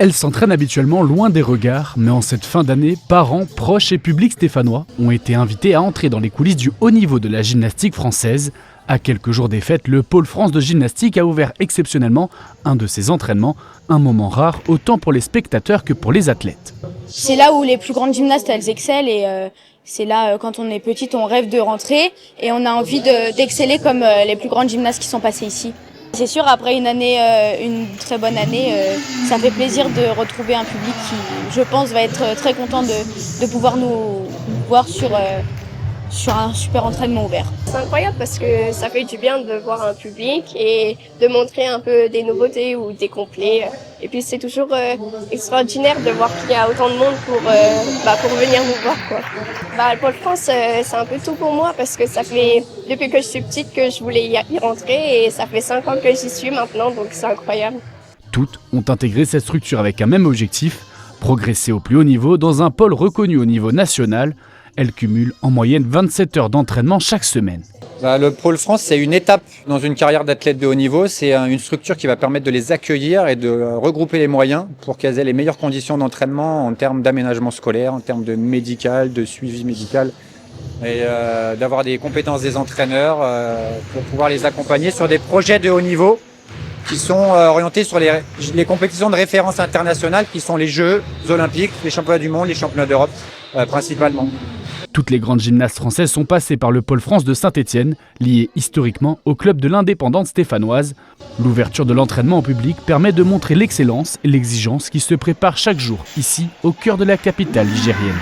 Elles s'entraînent habituellement loin des regards, mais en cette fin d'année, parents, proches et public stéphanois ont été invités à entrer dans les coulisses du haut niveau de la gymnastique française. À quelques jours des fêtes, le Pôle France de gymnastique a ouvert exceptionnellement un de ses entraînements, un moment rare autant pour les spectateurs que pour les athlètes. C'est là où les plus grandes gymnastes elles excellent et c'est là quand on est petite on rêve de rentrer et on a envie d'exceller comme les plus grandes gymnastes qui sont passées ici. C'est sûr, après une année, une très bonne année, ça fait plaisir de retrouver un public qui, je pense, va être très content de pouvoir nous voir sur un super entraînement ouvert. C'est incroyable parce que ça fait du bien de voir un public et de montrer un peu des nouveautés ou des complets. Et puis c'est toujours extraordinaire de voir qu'il y a autant de monde pour venir nous voir, quoi. Le Pôle France, c'est un peu tout pour moi parce que ça fait depuis que je suis petite que je voulais y rentrer et ça fait 5 ans que j'y suis maintenant, donc c'est incroyable. Toutes ont intégré cette structure avec un même objectif, progresser au plus haut niveau dans un pôle reconnu au niveau national. Elle cumule en moyenne 27 heures d'entraînement chaque semaine. Le Pôle France, c'est une étape dans une carrière d'athlète de haut niveau. C'est une structure qui va permettre de les accueillir et de regrouper les moyens pour qu'elles aient les meilleures conditions d'entraînement en termes d'aménagement scolaire, en termes de médical, de suivi médical et d'avoir des compétences des entraîneurs pour pouvoir les accompagner sur des projets de haut niveau qui sont orientés sur les compétitions de référence internationales qui sont les Jeux olympiques, les championnats du monde, les championnats d'Europe principalement. Toutes les grandes gymnastes françaises sont passées par le Pôle France de Saint-Étienne, lié historiquement au club de l'indépendante stéphanoise. L'ouverture de l'entraînement en public permet de montrer l'excellence et l'exigence qui se préparent chaque jour, ici, au cœur de la capitale ligérienne.